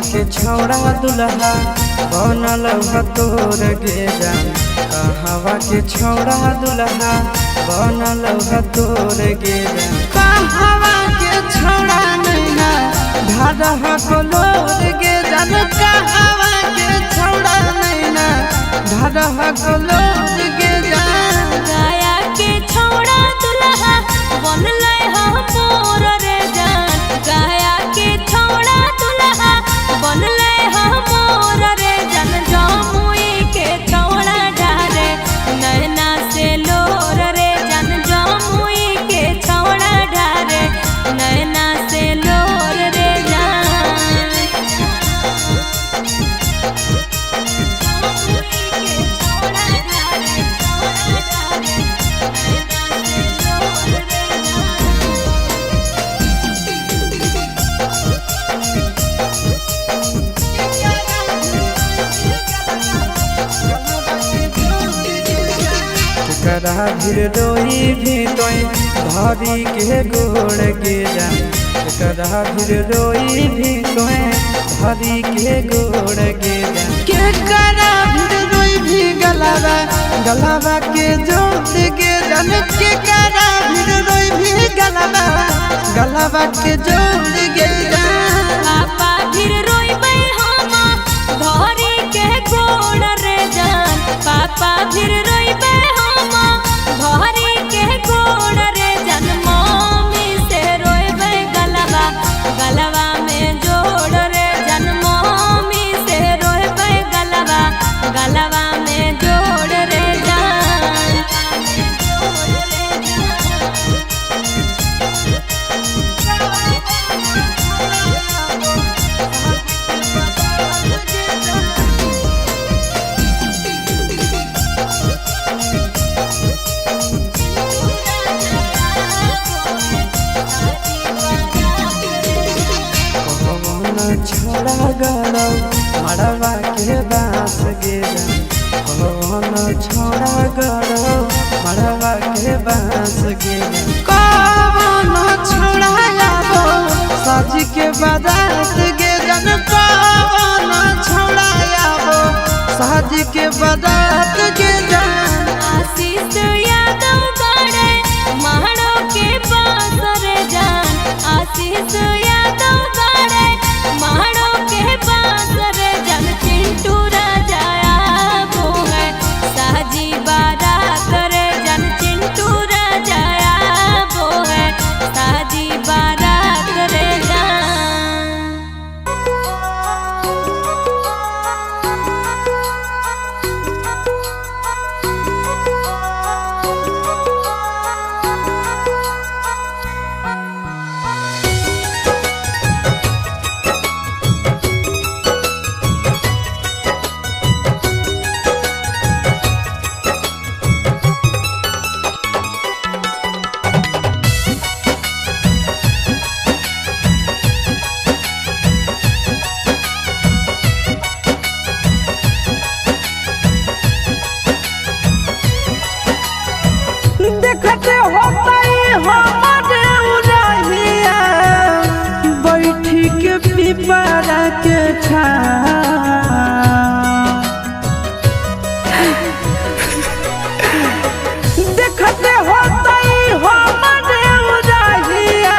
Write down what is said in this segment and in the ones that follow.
के छौड़ा दुल्हा बनल तोर गे जान। कहवा के छौड़ा दुल्हा बनल तोर गे जान। कहवा के छौड़ा नैना ढाढ़ कलोर गे जान। कहवा के छौड़ा नैना ढाढ़ कलोर गे जान। गया के छौड़ा दुल्हा बनल मोर रे जान। गया के छौड़ा दुल्हा बनल मोर रे जान। जमुई के छौड़ा ढारे नैना से लोर रे जान। जमुई के छौड़ा ढारे नैना से लोर रे जान। करा भीर रोई भी तोय धरी के गोड़ गे जान। करा भीर रोई भी तोय धरी के गोड़ गे जान। के करा भीर रोई भी गलावा गलावा के जोड़ गे जान। के करा भीर रोई भी गलावा गलावा के जोड़ गे जान। पापा भीर रोइबै हम धरी के गोड़ रे जान। पापा भीर रोइबै हम धरी के गोड़ रे जान। मम्मी से रोइबै गलबा गलबा में जोड़ रे जान। मम्मी से रोइबै गलबा गलबा में जोड़ रे जान। छोड़ा गड़ौ मड़वा के बास गे जान। कौन छोड़ा गड़ौ मड़वा के बास गे जान। कौन छोड़ा आबो साज के बारात गे जान। कौन छोड़ा आबो साज के बारात गे जान। आशीष यादव बड़े महड़ो के पास रे जान। आशीष यादव बड़े महड़ो के पास रे जान। चिंटू राजा आबो है साजी बारात रे जान। चिंटू राजा आबो है साजी बारात रे जान। देखते होतई हमारे उरहिया बैठी के पिपरा के छाँव। देखते होतई हमारे उरहिया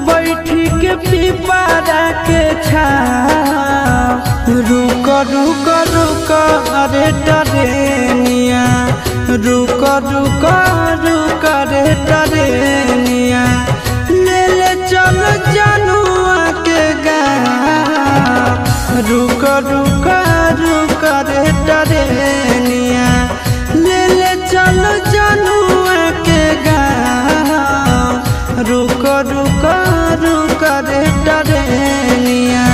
बैठी के पिपरा के छाँव। रुक रुक रुक अरे टरेनिया। रुक रुक रुक रे टरेनिया। ले ले चल जनुआ के गाँव। रुक रुक रुक रे टरेनिया। ले ले चल जनुआ के गाँव। रुक रुक रुक रे टरेनिया।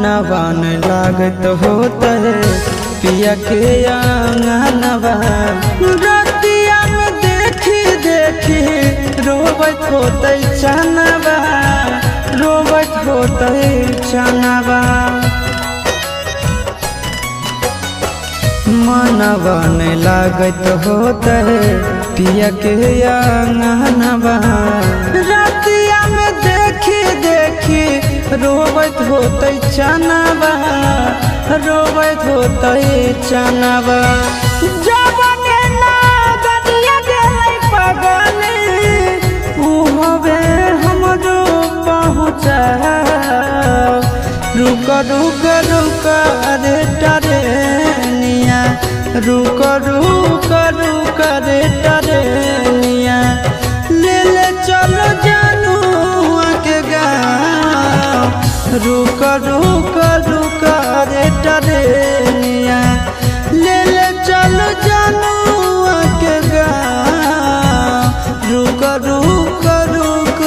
मनवन लागत होता है पिया के आंगनवा रतिया में देखी देखी रोबत होते चनवा रोबत होते चनवा मनवन लागत होता है पिया के आंगनवा रतिया में देखी देखी रोबत होते चनवा रोबत होते चनवा जबने ना गदिया गेलै पगले उहबे हमरो पहुँचा रुक रुक रुक रे टरेनिया रुक रुक रुक रे टरेनिया ले ले चलो जानू के गाँव रुक रुक रुक रे टरेनिया ले ले चलो जानू के गाँव रुक रुक रुक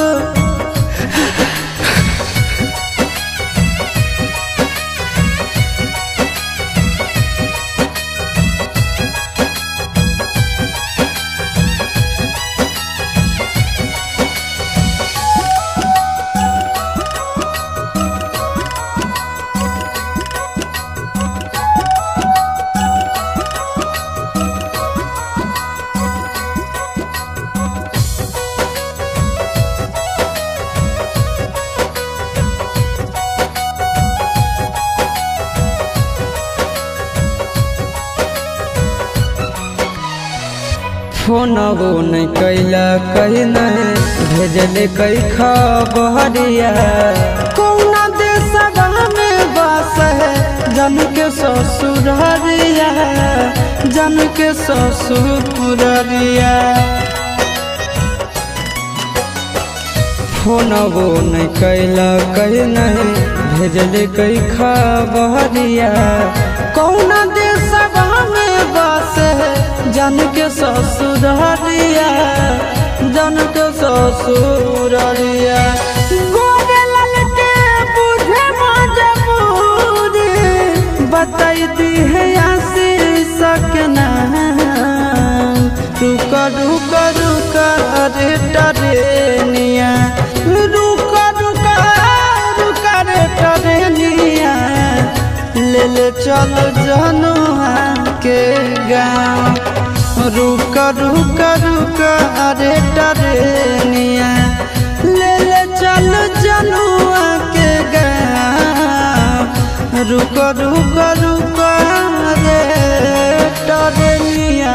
फोनबो नहीं कैला कहीं नहीं भेजले कई खबरिया कौना देशवा में बस है जन के ससुररिया जन के ससुररिया फोनबो नहीं कैला कहीं नहीं भेजले कई खबरिया कौना देशवा में बस है जन के ससुररिया जन के ससुररिया गोरे ललटे बुझे मजबूरी बताई है आशीष के नाम रुक रुक रुक रे टरेनिया रुक रुक रुक रे टरेनिया ले ले चल जनुआ के गाँव रुक रुक रुक रे टरेनिया ले ले चल जनुआ के गाँव रुक रुक रुक रे टरेनिया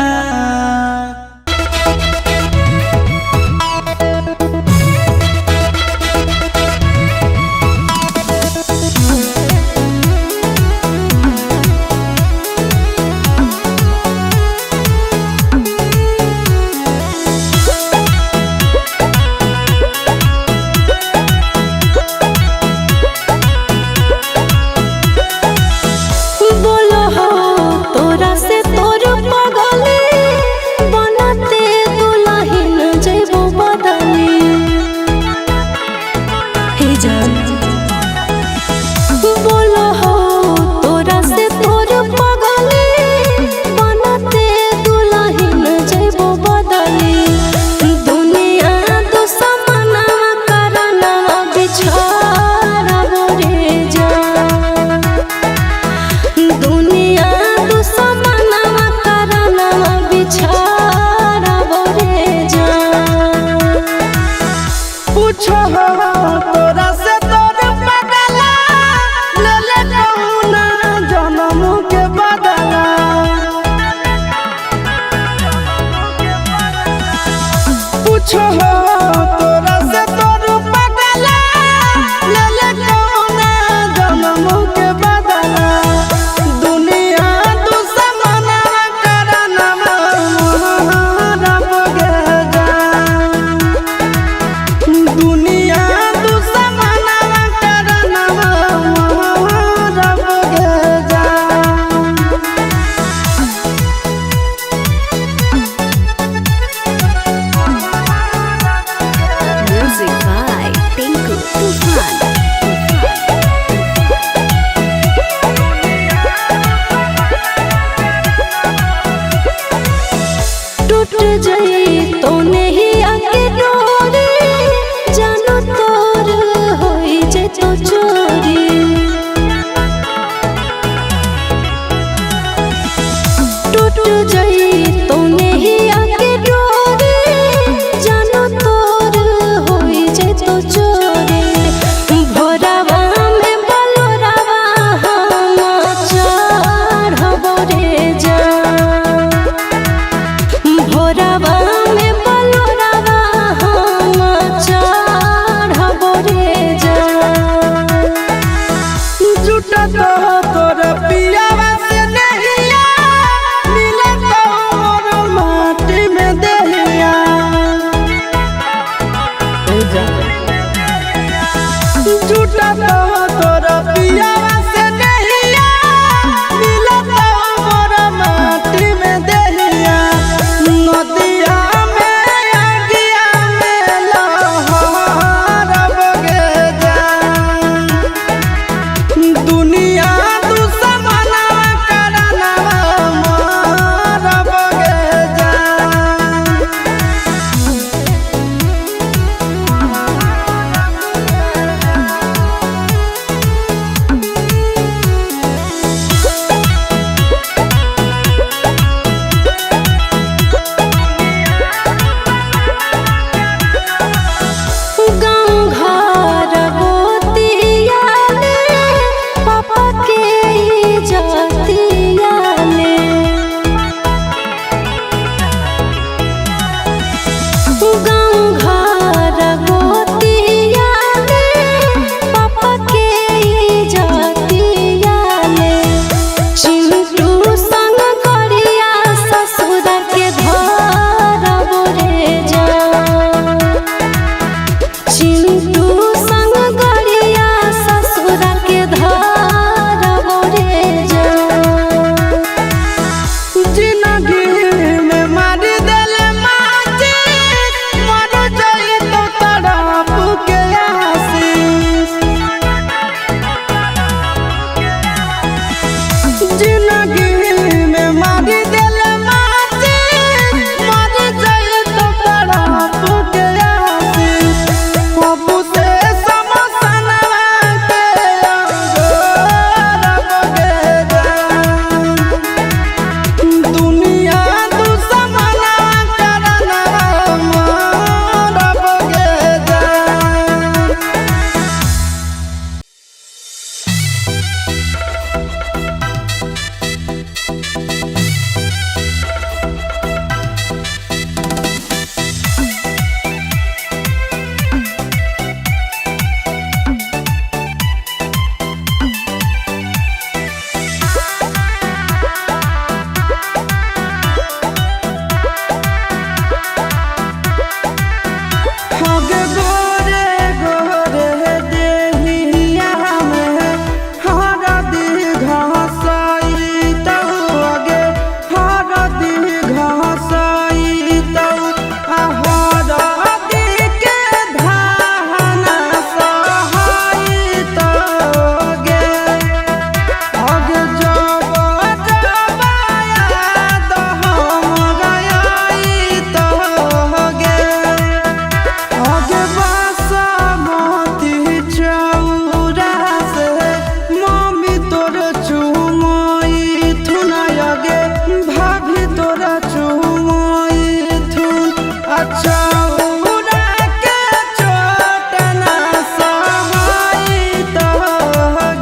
चौरा के चोट ना सहाई तो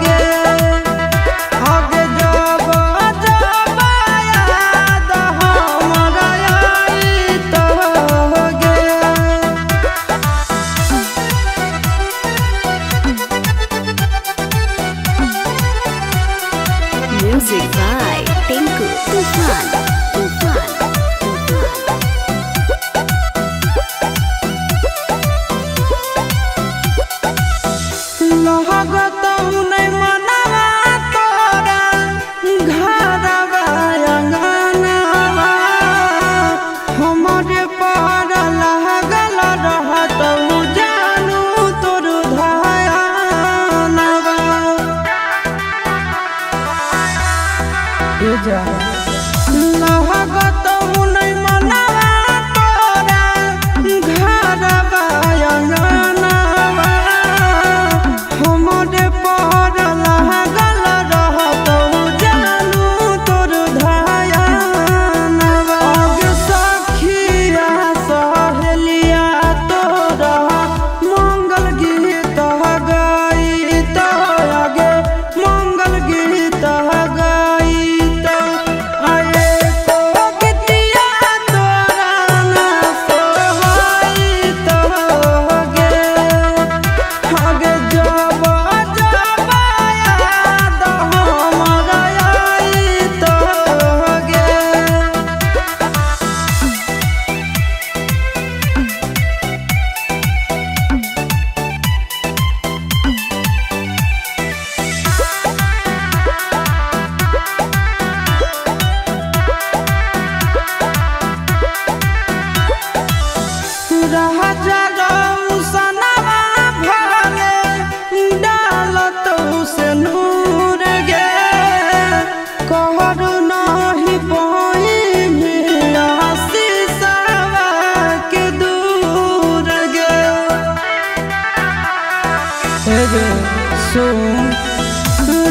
गे आगे जब जब याद हमरा आई तो गे Music by Tinku Tufan. लगत नहीं मनवा तोरा घरवा अंगनवा हमरे पर लागल रहत जानू तोर धयानवा लगत नहीं मनवा तोरा घरवा अंगनवा हमरे पर लागल रहत जानू तोर धयानवा आगे सखिया सहेलिया तोरा मंगल गीत गईत आगे मंगल गीत गईत आए तो गीतिया तोरा ना सोहाइत गे आगे जब जब याद हमरा आइत गे राजा रौसनवा भले डालत से नूर गे कहरु नहीं पाई शीशवा के दूर गे सुन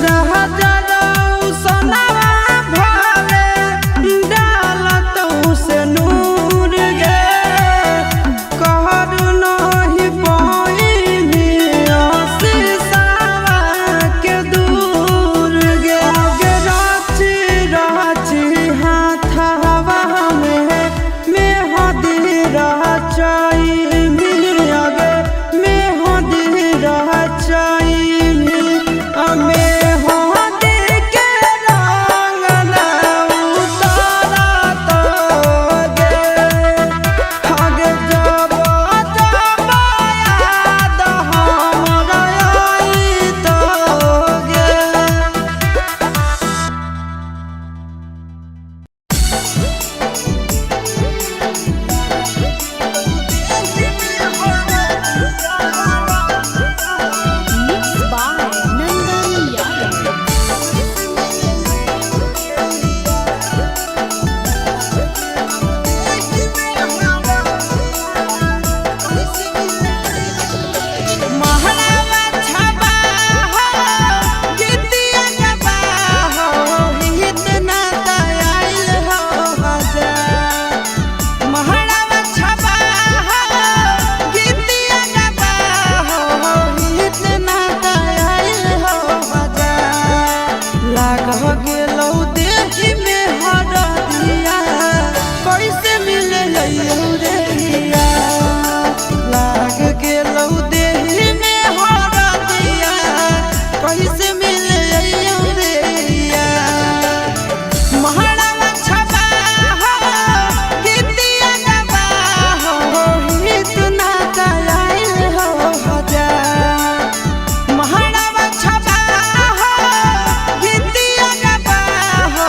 राजा रौसनवा भले डालत से नूर गे कहरु नहीं पाई शीशवा के दूर गे आगे राची राची हाथवा में मेहदी रचाई आगे मेहदी रचाई मेहदी के रंग ना उतारा तो गे आगे जब जब याद हमरा आई तो गे Mixed by Nandan Yadav. महलावा छबा हो गीतिया गबा हो इतना दयाल हो हजार महलावा छबा हो गीतिया गबा हो इतना दयाल हो हजार लाग गेलौ देहि में हरदिया कैसे मिले रे हिया लाग गेलौ देहि में हरदिया कैसे मिले रे हिया महलावा छबा हो गीतिया गबा हो इतना दयाल हो हजार महलावा छबा हो गीतिया गबा हो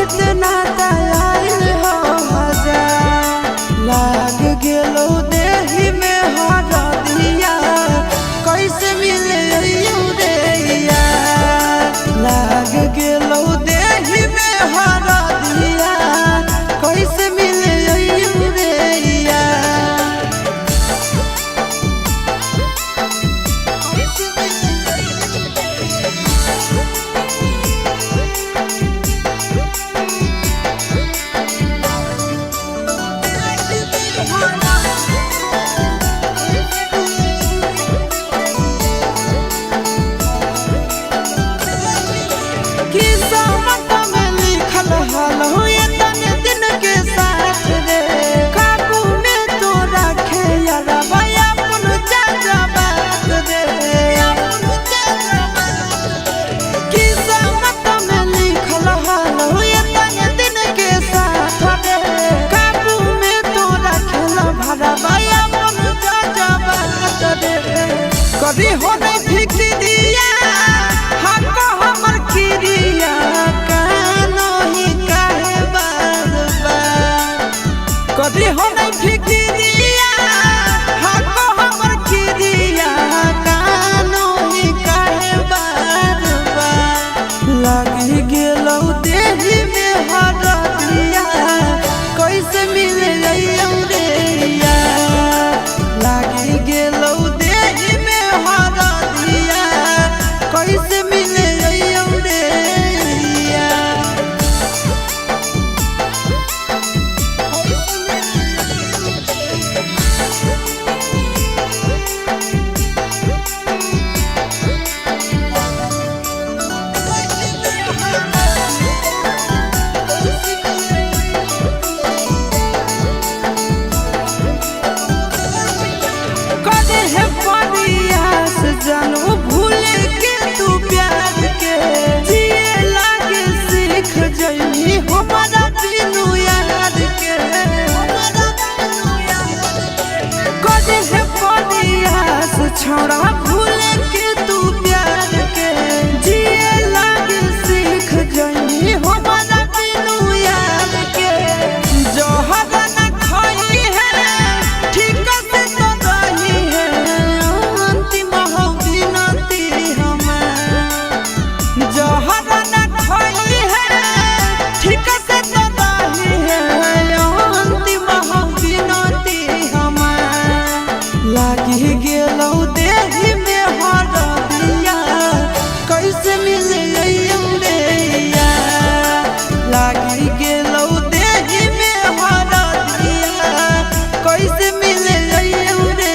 इतना दयाल हो हजार लाग गेलौ देहि में हरदिया कैसे मिले रे हिया लाग गेलौ देहि में हरदिया कैसे मिले रे हिया Thank you. कभी हो नहीं फिक्रिया हमको हमर किरिया कानो ही काहे बार बार कभी हो नहीं फिक्रिया हमको हमर किरिया कानो ही काहे बार बार लागी गेलौ देही में हरदिया कैसे मिले जाइयौ रे लागी गेलौ देही में हरदिया कैसे मिले जाइयौ रे जानू भूल के तू प्यार के जिए लागे सीख जइनी हमारा बिनु याद के कदे है परियास छोड़ा भूल के तू प्यार के जिए लागे सीख जइनी हमारा बिनु याद के जो हवा न खाई है ठीक से तो रही है अंतिम जहर न खाई है ठीक से तो रही है अंतिम बिनती हमार लागी गेलौ देही में हरदिया कैसे मिले रे लागी गेलौ देही में हरदिया कैसे मिले रे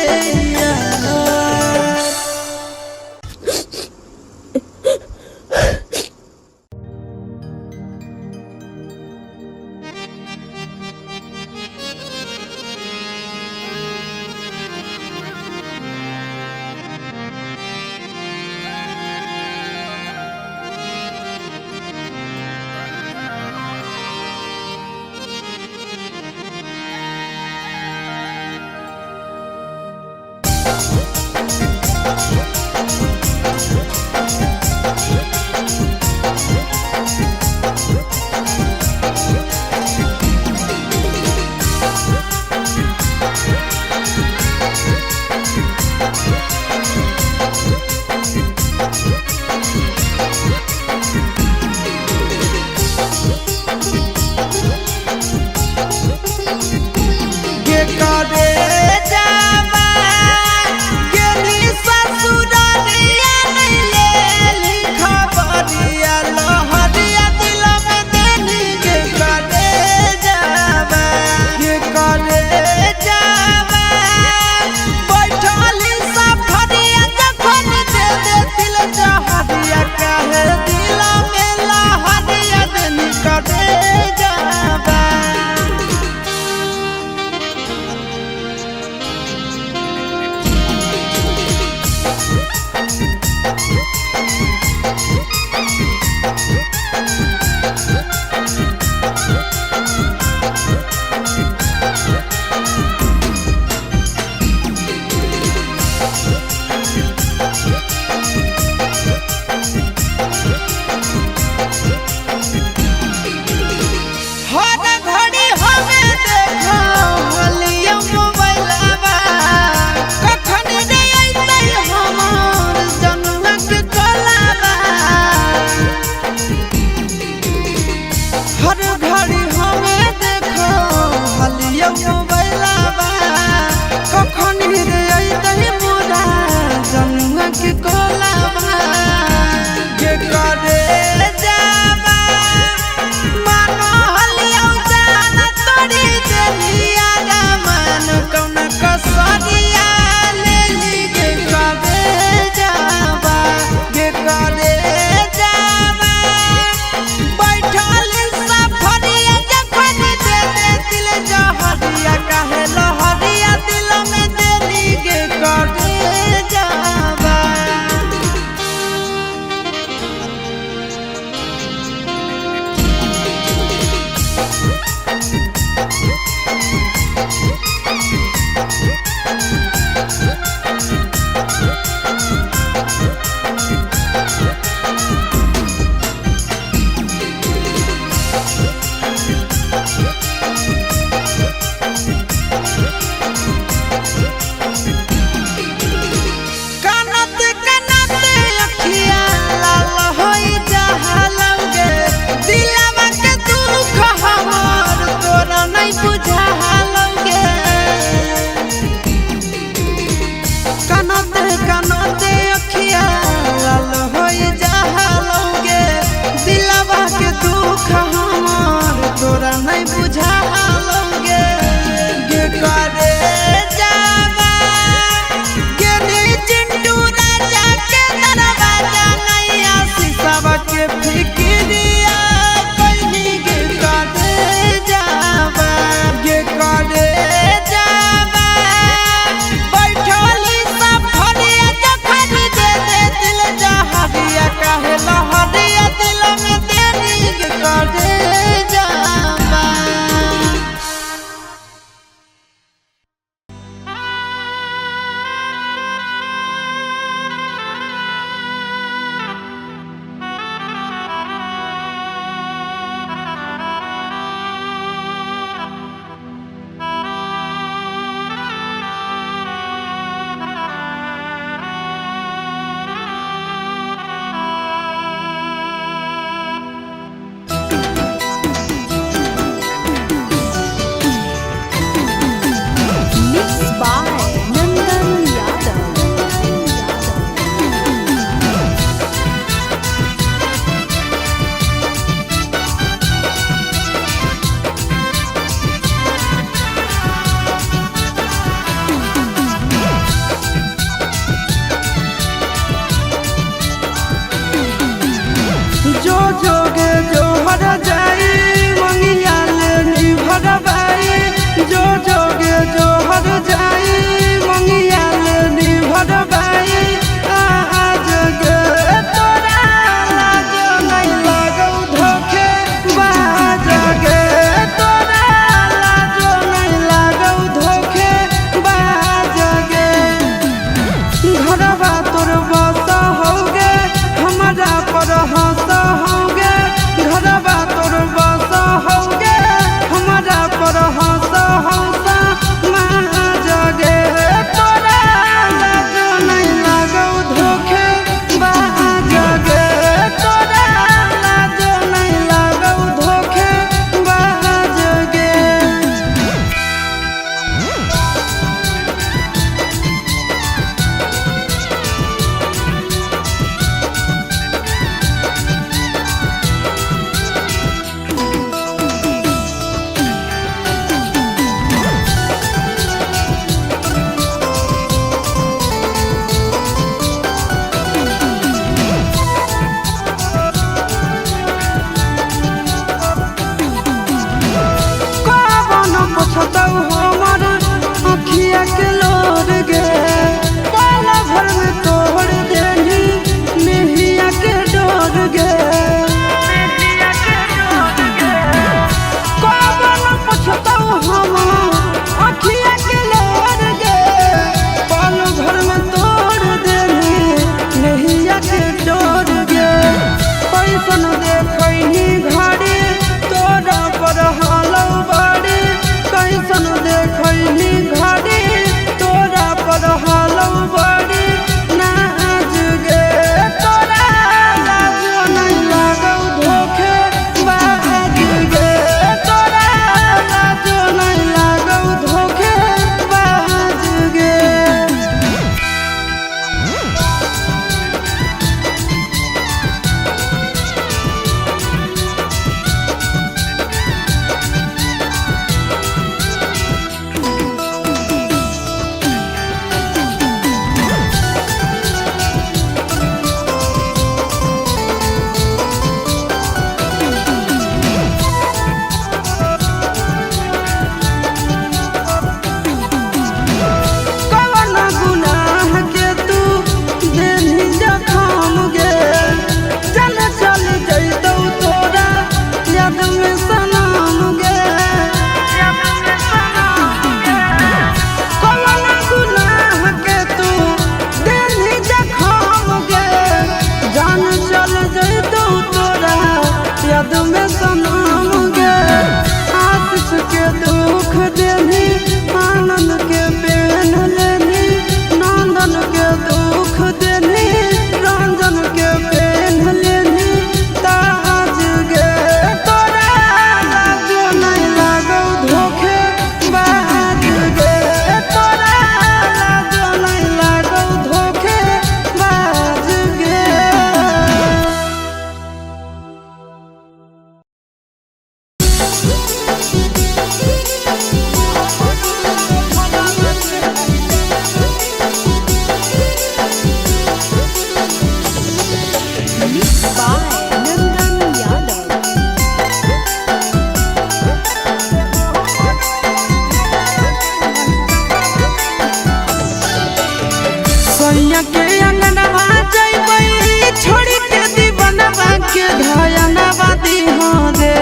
सैया के अंगनवा जइबै छोड़ी के दीवानवा के धयनवा दिहो रे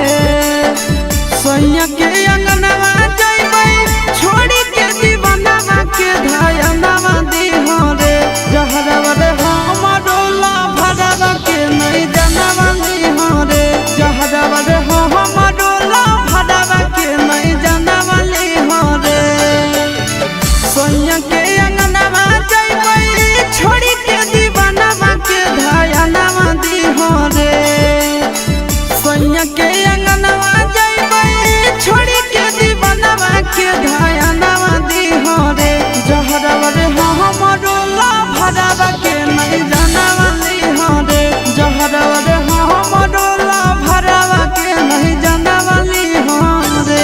सैया के अंगनवा जइबै छोड़ी के दीवानवा के धयनवा दिहो रे जहरवा रे हमरो ला भरवा के नहीं जानवा दिहो रे जहरवा रे हमरो ला भरवा के नहीं जानवा दिहो रे सैया के अंगनवा जइबै छोड़ी के दीवानवा के धयनवा दिहो रे सैया के अंगनवा जइबै छोड़ी के दीवानवा के धयनवा दिहो रे जहरवा रे हमरो ला भरवा के नहीं जानवा दिहो रे जहरवा रे हमरो ला भरवा के नहीं जानवा दिहो रे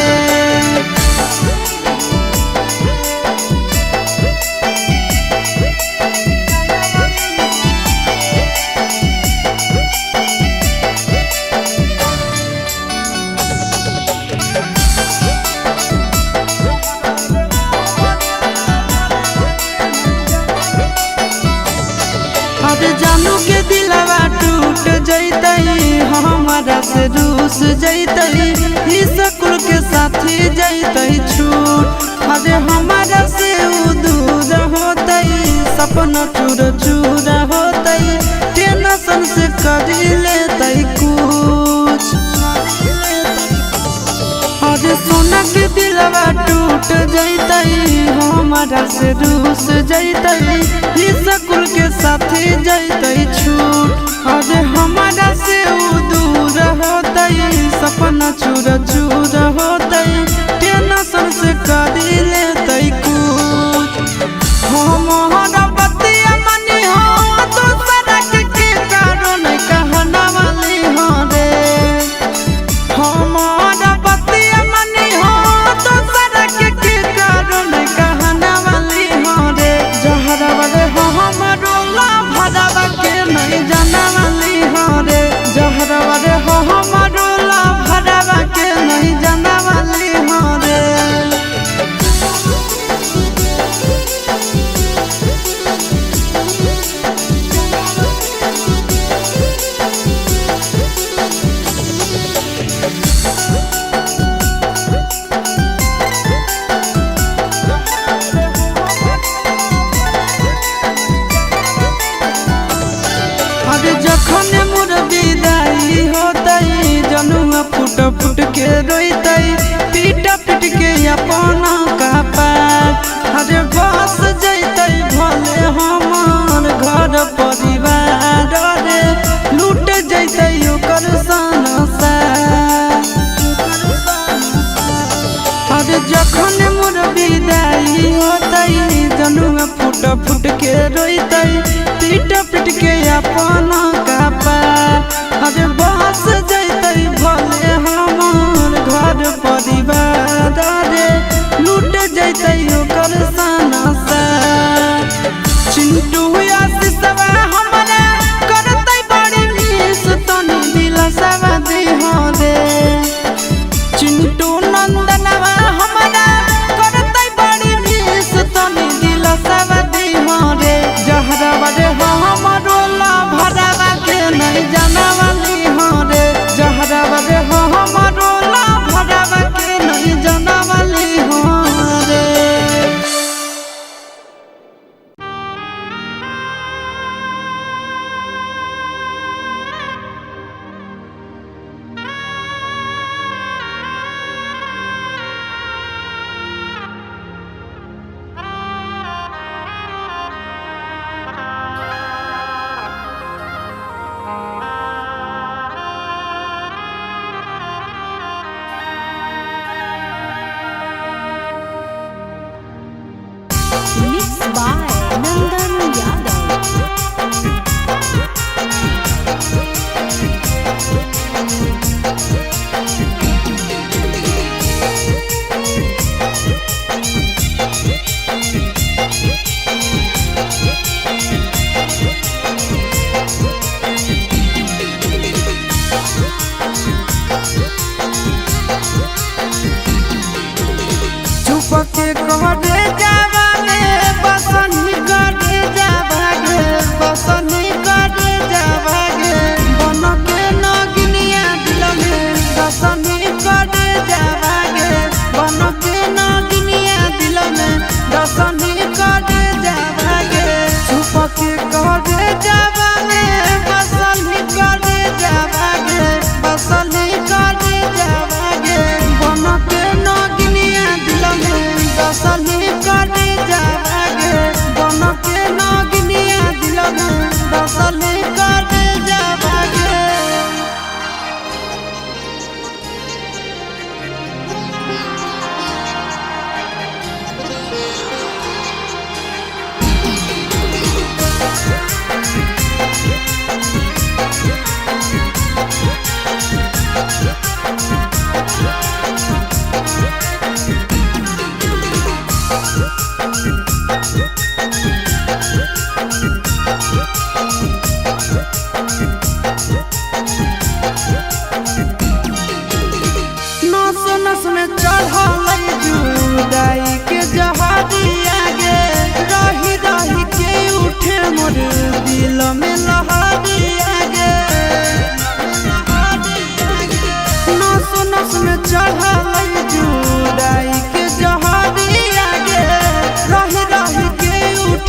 अरे जानू के दिलवा टूट जैतई हमारा से रूस जैतई ई स्कूल के साथी जैतई छूट अरे हमारा से उ दूर होतई सपना चूर चूर होतई टेंशन से कर लेतई कुछ अरे सोना के दिलवा टूट जैतई हमारा से रूस जैतई ई स्कूल के साथी जैतई छूट अरे हमारा से उ दूर होतई सपना चूर चूर होतई टेंशन से कर लेतई कुछ हमारा बतिया मनी हो तो सड़क के कारण कहना वाली हो रे हमारा बतिया मनी हो तो सड़क के कारण कहना वाली हो रे जहरवा रे हमरो ला भरवा के नहीं जाना वाली हो रे जहरवा रे हमरो ला भरवा के नहीं जाना वाली हो रे अरे जखन मोर विदाई होतई जनुआ फुट फुट के रोइतई पीट पीट के अपना कपार अरे बस जैतई भले हमार घर परिवार रे लूट जैतई ओकर संसार अरे जखन मोर विदाई होतई जनुआ फुट फुट के रोइतई पीट पीट के अपना कपार अरे बस जैतई भले हमार घर परिवार रे लूट जैतई ओकर संसार चिंटू आशीषवा हमरा करतई बड़ी मिस तनी दिलसवा दिहो रे चिंटू नंदनवा हमरा करतई बड़ी मिस तनी दिलसवा दिहो रे जहरवा रे हमरो ला भरवा के नहीं जानवा दिहो रे जहरवा रे हमरो ला भरवा के नहीं जानवा दिहो रे Mixed by Nandan Yadav. चुप के कहरे जावा में बसनी करे जावा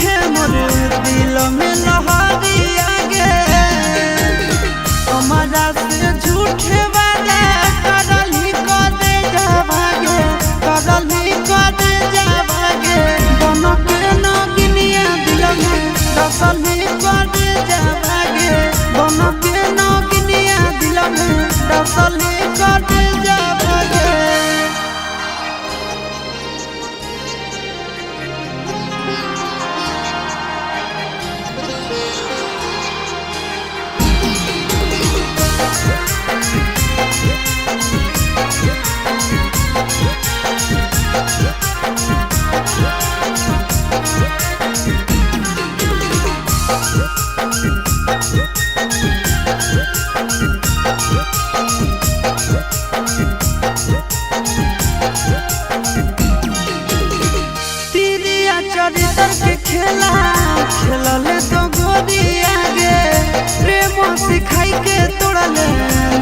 उठे मोर दिल में लहरिया गे हमारा से झूठे वादा करली करे जावागे करली करे जावागे दोनों के नगिनिया दिल में दसली करे जावागे दोनों के नगिनिया दिल में दसली करे जावागे चरित्र के खेला खेलले तो गोरिया गे प्रेम सिखाई के तोड़ले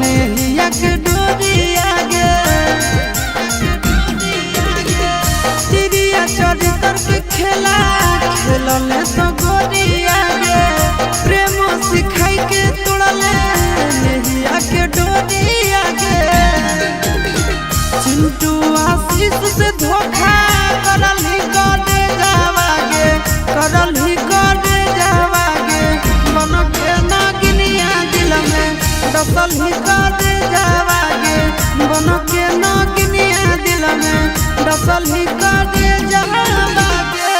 नेहिया के डोरिया गे तिरिया चरित्र के खेला खेलले तो गोरिया गे प्रेम सिखाई के तोड़ले नेहिया के डोरिया गे चिंटू आशीष से धोखा करली करे जावागे करली करे जावागे मन के नगिनिया दिल में दसली करे जावागे मन के नगिनिया दिल में दसली करे जावागे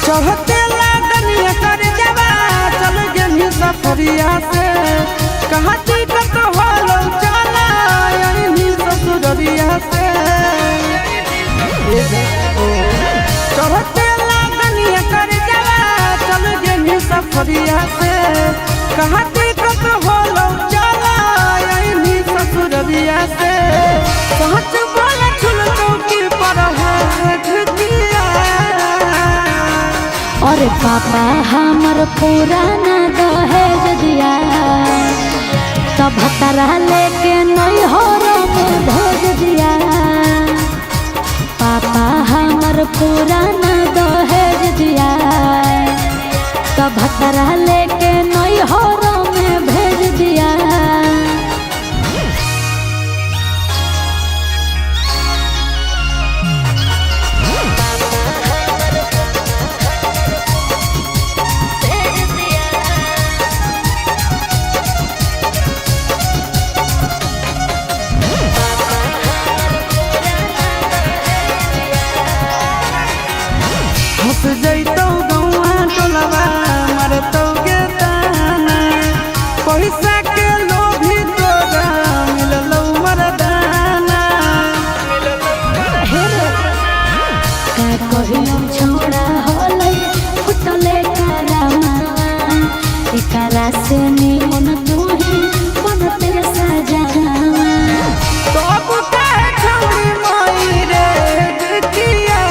चढ़ते लागनिया कर जवा चल गेली सफरिया से कहाँ टिकट होलो चला यही ससुरिया से चढ़ते लागनिया कर जवा चल गेली सफरिया से कहाँ टिकट होलो चला यही ससुरिया से सच बोले छुल चौकी पर है ढकिया और पापा हमर पुराना दहेज दिया तब भतरा लेके नैहर में भेज दिया पापा हमर पुराना दहेज दिया तब भतरा लेके नैहर में भेज दिया हंस जैतौ गौआ टोलवा मरतौ गे ताना पैसा के लोभी तोरा मिललौ मरदाना का कहियो छोड़ा होलै फुटले करामा एकरा से निमन तुही बनते सजावा तब काहे छौरी माई रे देखिया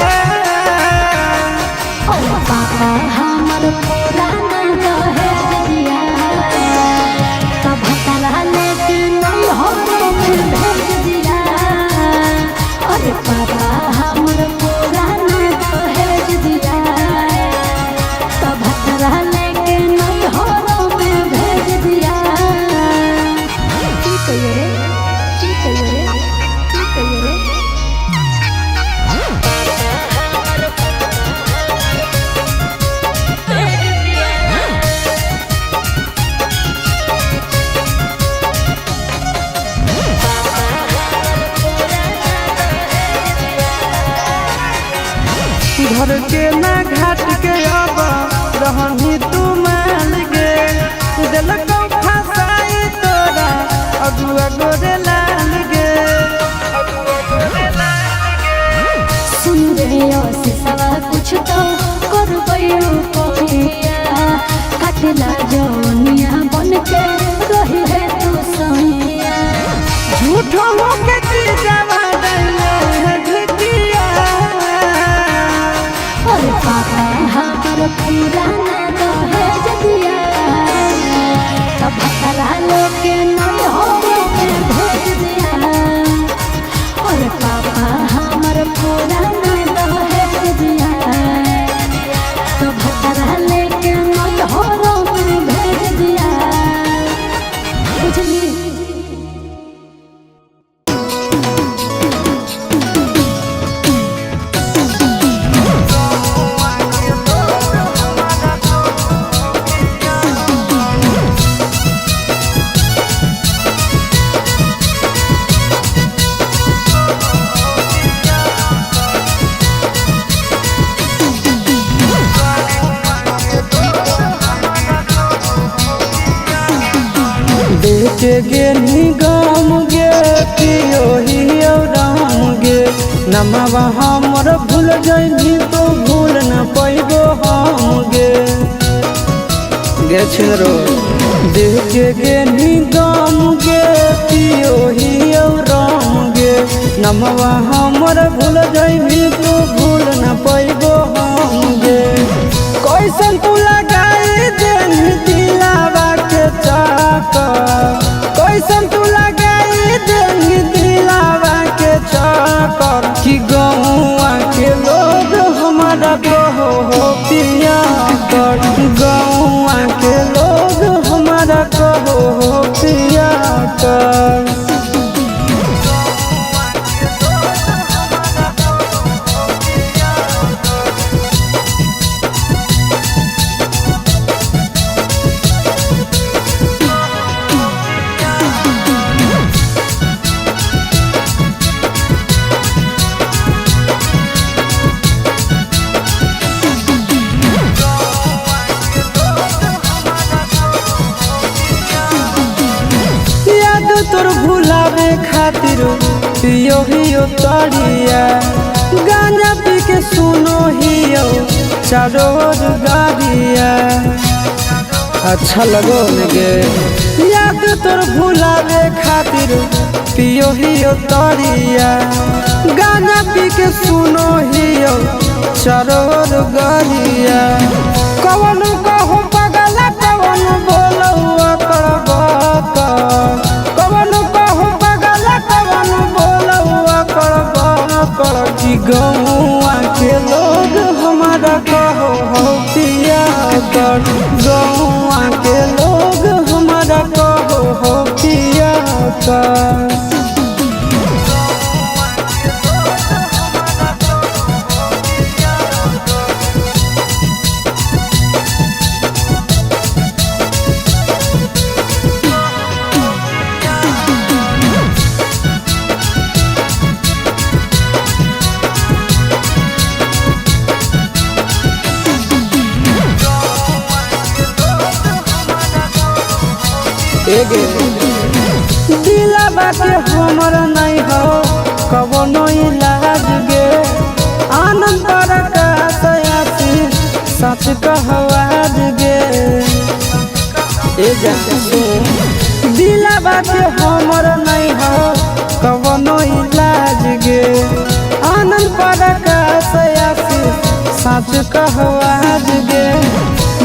पापा हमर पुराना दहेज दिया तब भतरा लेके नैहर में भेज दिया अरे पापा हमर पुराना दहेज दिया तब भतरा लेके नैहर में भेज दिया की कहियो रे की कहियो रे की कहियो रे घर के ना घाट के अब रहनी तू मान गे दिलकौ फसाई तोरा अगुआ गोरे लाल गे सुन रे सिसवा कुछ तो करबै रुपया काटला जौनिया बन के रही है तू सैया झूठो के चीजवा दैले है धिकिया। अरे पापा हमर पुराना दहेज दिया, तब भतरा लोके नहीं हो में भेज दिया। अरे पापा हमर पुराना दहेज दिया, तब भतरा लेके नहीं हो में भेज दिया। बुझली बेचे गे निगम गे पियो ही राम गे। नमवा हमर भूल जाइनी तो भूल न पैबो हम गे। गे छिनरो बेचे गे निगम गे पियो ही राम गे। नमवा हमर भूल जाइनी तो भूल न पैबो हम गे। कैसन तू लगाई देनी दिलावा के चाकर, कैसन तू लगाई देनी दिलावा के चाकर। कि गौआ के लोग हमारा कहो हो पिया कर, गौआ के लोग हमारा कहो हो पिया कर। तोर भुलावे खातिर पियो हियो तड़िया। गांजा पी के सुनो हियो चारों ओर गाड़िया। अच्छा लगो गे याद तोर भुलावे खातिर पियो हियो तड़िया। गांजा पी के सुनो हियो चारों ओर गाड़िया। कवन कहो पगला कवन बोलो अकर बाका, कवन कहो पगला कवन बोलो अकर बाका। कि गौआ के लोग हमारा कहो हो पिया कर, गौआ के लोग हमारा कहो हो पिया कर। एगे दिलावा के हमर नहीं हो कवनो इलाज गे। आनंद प्रकाश आसी सच कहवाज गे। ए जान दिलावा के हमर नहीं हो कवनो इलाज गे। आनंद प्रकाश आसी सच कहवाज गे।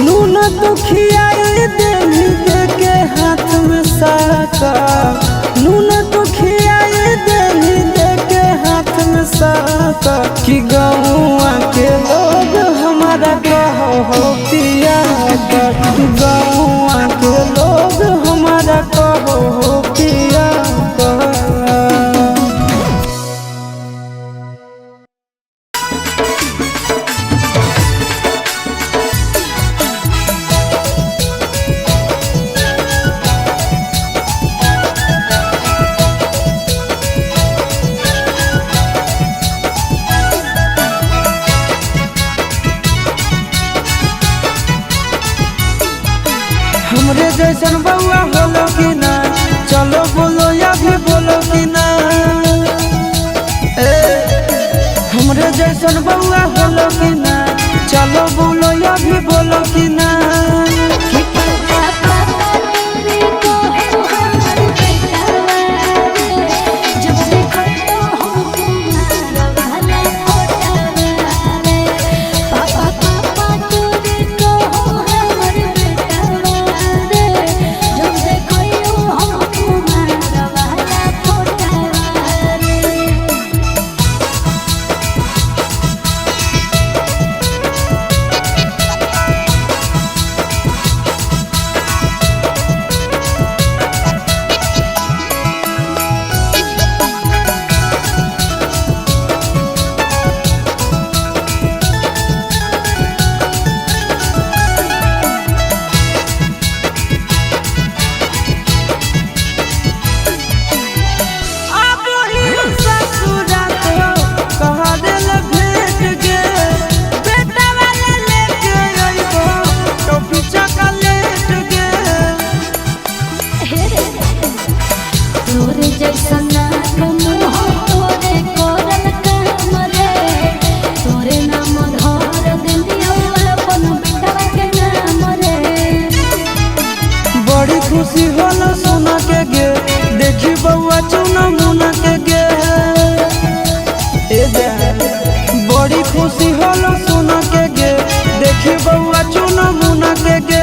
नून दुखिया देनी दे के हाथ में साका, नून दुखिया देनी दे के हाथ में साका। कि गौआ के लोग हमारा कहो हो पिया कर, गौआ के लोग हमारा कहो हो पिया कर। हमरे जैसन बउआ होलो कि ना, चलो बोलो या भी बोलो कि ना। हमरे जैसन बउआ होलो कि ना, चलो बोलो या भी बोलो कि ना। जैसा नाक मुँह तोरे करल काम रे तोरे नाम धर दिलियो अपन बेटा के नाम रे। बड़ी खुशी होला सोना के गे देखी बउआ चुना मुना के गे ए जान बड़ी खुशी होला सोना के गे देखी बउआ चुना मुना के गे।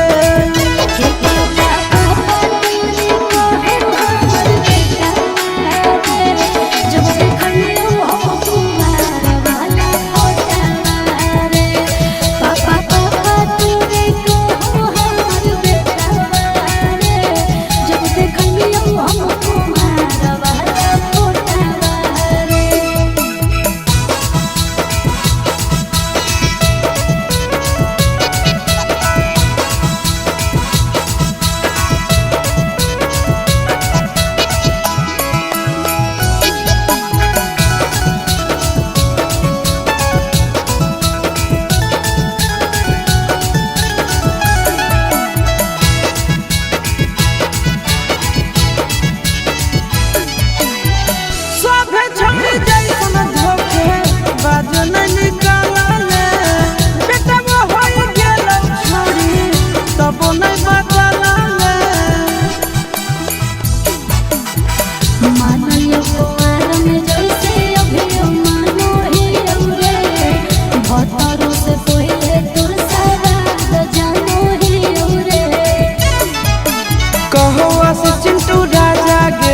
चिंटू राजा गे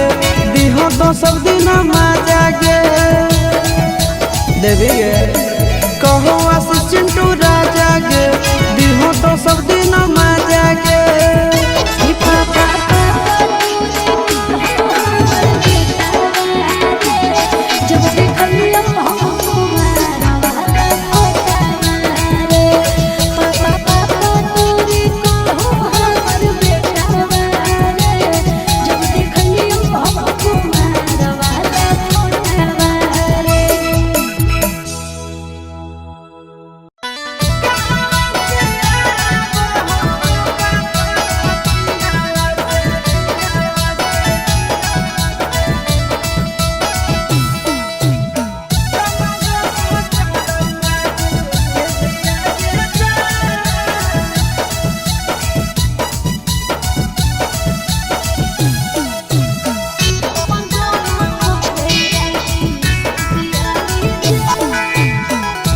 दिहो तो सब दिन माजा गे देवी गे कहो आस चिंटू राजा गे दिहो तो सब दिन माजा गे।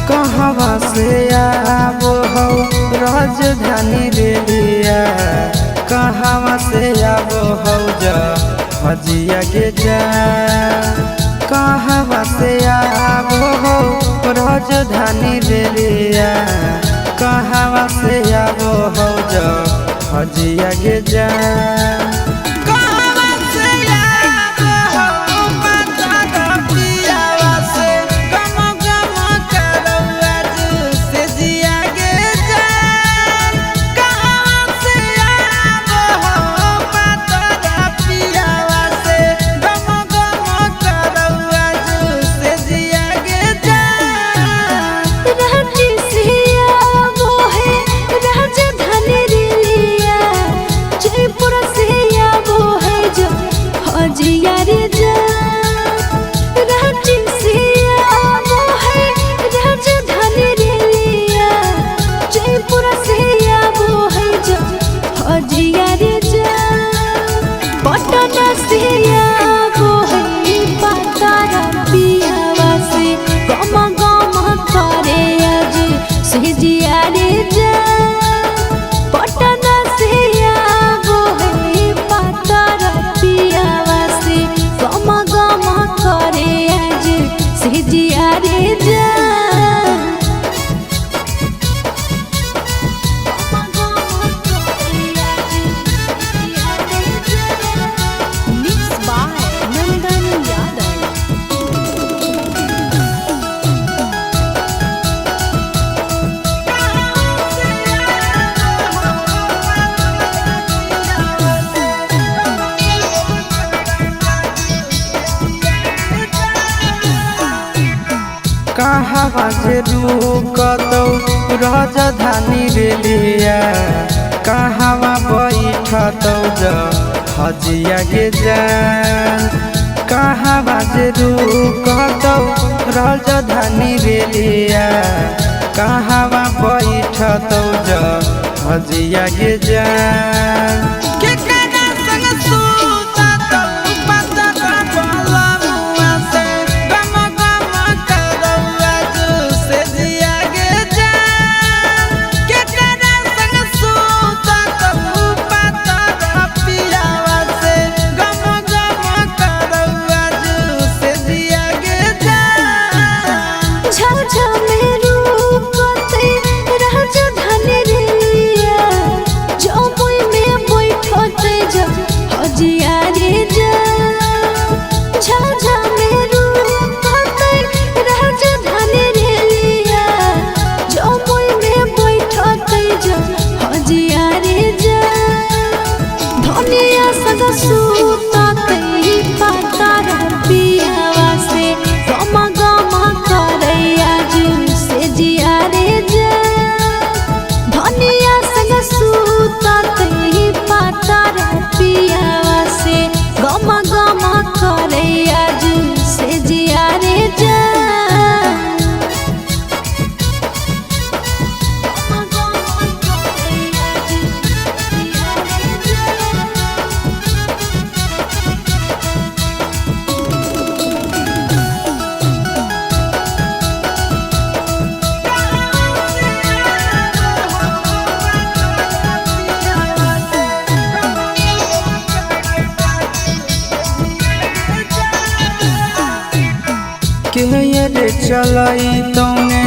कहवा से आबो हो राजधानी रेलिया कहवा से आबो हो जा हजिया के जा कहवा से आबो हो राजधानी रेलिया कहवा से आबो हो जा हजिया के जा। कहवा से रुकतौ राजधानी रेलिया कहवा बैठतौ जा हजिया के जान कहाँ बाजे रुकतौ राजधानी रेलिया कहाँ बैठतौ हजिया गे जान के कना संग सुततौ पता बलमुआ से गम गम करौआ से जिया गे जान के कना संग सुततौ पता पियावा से गम गम करौआ से जिया गे जान झाझा में रुकते राजधानी रेलिया जमुई में बैठते हजिया रे जान झाझा में रुकते राजधानी रेलिया जमुई में बैठते हजिया रे जान धनिया संग सुतते पातार पियावा से गम गम करैया से जिया रे जान धनिया संग सुतते पातार पियावा से गम गम करैया से जिया रे जान गम गम करैया जिया रे जान के रे चलाई तौने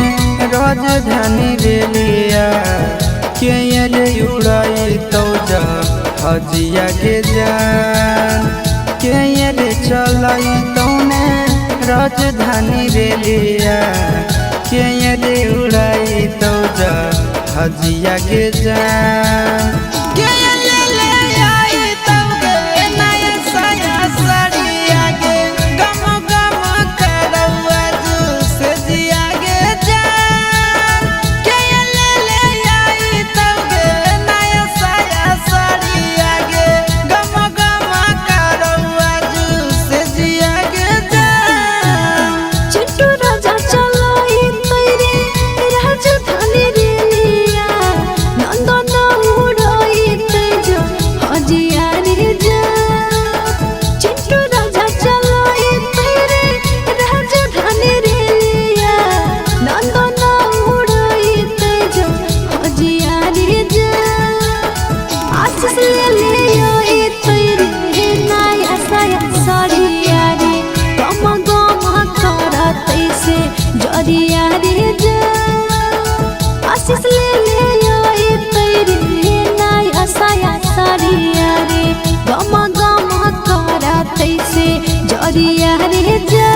राजधानी रेलिया के रे उड़ाई तौ हजिया गे जान के रे चलाई तौने राजधानी रेलिया के रे उड़ाई तौ हजिया गे जान के ले आई तौ गे नया साया साड़िया गे गम गम करौआ से जिया गे जान के ले आई तौ गे नया साया साड़िया गे गम गम करौआ से जिया गे जान चिट्टू राजा चलाई तैरे राजधानी रेलिया नंदन उड़ाई तेज हजिया रे जान चिट्टू राजा चलाई तैरे राजधानी रेलिया नंदन उड़ाई तेज हजिया रे जान आशीष ले आई तैरे नया साया साड़िया रे गम गम करते से जरिया रे जान आशीष ले आई तैरे नया साया साड़िया रे गम गम करते से जरिया रे जान।